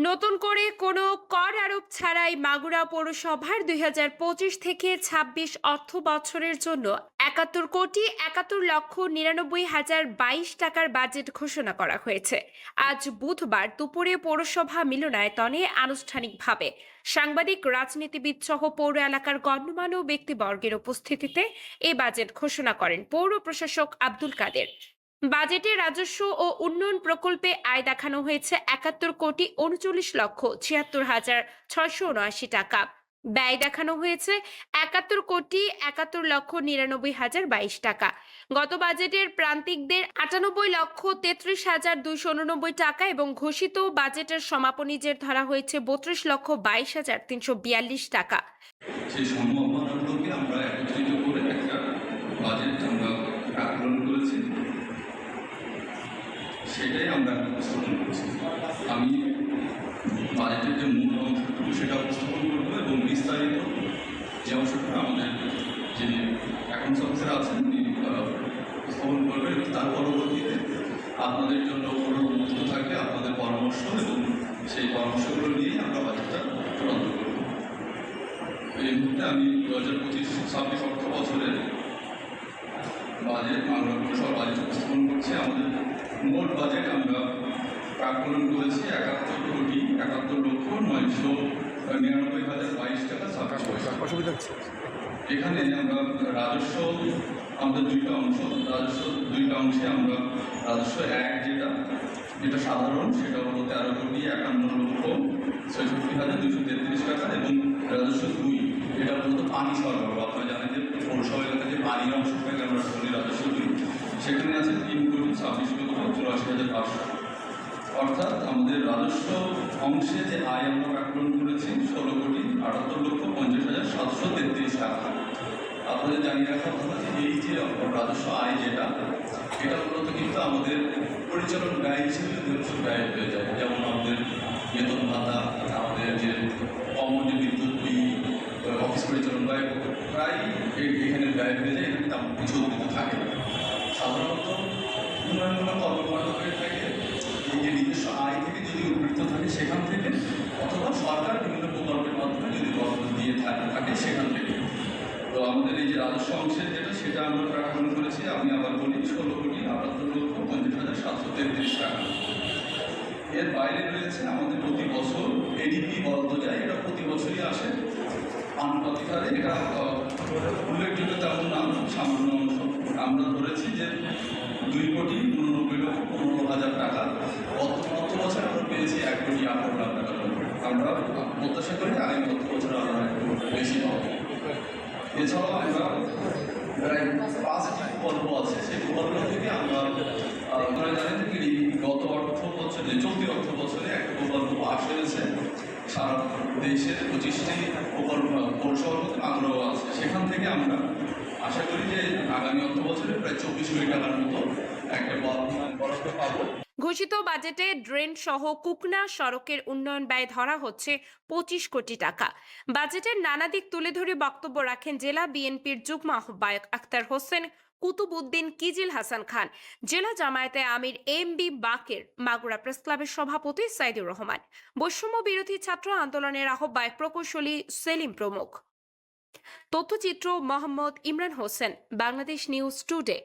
নতুন করে কোনো কর আরোপ ছাড়াই মাগুরা পৌরসভার ২০২৫ থেকে ২৬ অর্থ বছরের জন্য ৭১,৭১,৯৯,০২২ টাকার বাজেট ঘোষণা করা হয়েছে। আজ বুধবার দুপুরে পৌরসভা মিলনায়তনে আনুষ্ঠানিকভাবে সাংবাদিক, রাজনীতিবিদ সহ পৌর এলাকার গণ্যমান্য ব্যক্তিবর্গের উপস্থিতিতে এই বাজেট ঘোষণা করেন পৌর প্রশাসক আব্দুল কাদের। বাজেটে রাজস্ব ও উন্নয়ন প্রকল্পে আয় দেখানো হয়েছে ৭১,৩৯,৭৬,৬৭৯ টাকা। ব্যয় দেখানো হয়েছে ৭১,৭১,৯৯,০২২ টাকা। গত বাজেটের প্রান্তিকদের ৯৮,৩৩,২৮৯ টাকা এবং ঘোষিত বাজেটের সমাপনী জের ধরা হয়েছে ৩২,২২,৩৪২ টাকা। সেই সম্ভাবনাগুলোকে আমরা একত্রিত করে একটা বাজেট আমরা আকলন করেছি, সেটাই আমরা উপস্থাপন করছি। আমি বাজেটের যে মূল অংশটুকু সেটা উপস্থাপন করবো এবং বিস্তারিত যে অংশটুকু আমাদের যিনি অ্যাকাউন্টস অফিসার আছেন উনি উপস্থাপন করবেন এবং তার পরবর্তীতে আপনাদের জন্য উন্মুক্ত থাকবে আপনাদের পরামর্শ এবং সেই পরামর্শগুলো নিয়ে আমরা বাজেটটা চূড়ান্ত করব। এই মুহূর্তে আমি ২০২৫-২৬ অর্থ বছরের বাজেট আমরা পৌরসভার বাজেট উপস্থাপন করছি। আমাদের মোট বাজেট আমরা প্রাকলন করেছি ৭১,৭১,৯৯,০২২ টাকা ২৭ পয়সা। এখানে আমরা রাজস্ব আমাদের দুইটা অংশে আমরা রাজস্ব এক যেটা সাধারণ সেটা হলো ১৩,৫১,৬৬,২৩৩ টাকা এবং রাজস্ব দুই এটা মূলত পানি সরবরাহ। আপনারা জানেন যে পৌরসভা এলাকায় যে পানির অংশটাকে আমরা বলি রাজস্ব দুই, সেখানে আছে ৩,২৬,৮৪,৫০০। অর্থাৎ আমাদের রাজস্ব অংশে যে আয় আমরা প্রাকলন করেছি ১৬,৭৮,৫০,৭৩৩ টাকা। আপনাদের জানিয়ে রাখা কথা যে এই যে রাজস্ব আয় এটা মূলত কিন্তু আমাদের পরিচালন ব্যয় হিসেবে ব্যয় হয়ে যায়। যেমন আমাদের বেতন ভাতা, আমাদের যে কমন যে বিদ্যুৎ বিল, অফিস পরিচালন ব্যয় প্রায় এখানে ব্যয় হয়ে যায়। এখানে তেমন কিছু অতিরিক্ত থাকে না। সাধারণত উন্নয়নমূলক কর্মকাণ্ড হয়ে থাকে এই যে নিজস্ব আয় থেকে যদি উদ্বৃত্ত থাকে সেখান থেকে, অথবা সরকার বিভিন্ন প্রকল্পের মাধ্যমে যদি বরাদ্দ দিয়ে থাকে সেখান থেকে। তো আমাদের এই যে রাজস্ব অংশের সেটা আমরা প্রাকলন করেছি, আমি আবার বলি ১৬,৭৮,৫০,৭৩৩ টাকা। এর বাইরে রয়েছে আমাদের প্রতি বছর এডিপি বরাদ্দ যায়, এটা প্রতি বছরই আসে আনুপাতিক হারে। এটা উল্লেখযোগ্য তেমন নাম, সামান্য অংশ আমরা ধরেছি যে ২,৮৯,১৫,০০০ টাকা। অর্থ বছর আমরা পেয়েছি ১,৮০,০০,০০০ টাকা। আমরা প্রত্যাশা করি আগামী অর্থ বছর আমরা একটু বেশি পাবো। এছাড়াও আমরা প্রায় ৫টি প্রকল্প আছে, সেই প্রকল্প থেকে আমরা আপনারা জানেন যে গত অর্থ বছরে চলতি অর্থ বছরে একটা প্রকল্প পাশ হয়েছে সারা দেশের ২৫টি প্রকল্প পৌরসভার মধ্যে আগ্রহ আছে। সেখান থেকে আমরা আশা করি যে আগামী অর্থ বছরে প্রায় ২৪ কোটি টাকার মতো একটা বরাদ্দ পাবো। ঘোষিত বাজেটে ড্রেন সহ কুকনা সড়কের উন্নয়ন ব্যয় ধরা হচ্ছে ২৫ কোটি টাকা। বাজেটের নানা দিক তুলে ধরে বক্তব্য রাখেন জেলা বিএনপির যুগ্ম আহ্বায়ক আক্তার হোসেন, কুতুবউদ্দিন কিজিল হাসান খান, জেলা জামায়াতে আমির এম.বি. বাকের, মাগুরা প্রেস ক্লাবের সভাপতি সাইদুর রহমান, বৈষম্য বিরোধী ছাত্র আন্দোলনের আহ্বায়ক প্রকৌশলী সেলিম প্রমুখ। তথ্যচিত্র মোহাম্মদ ইমরান হোসেন, বাংলাদেশ নিউজ টুডে।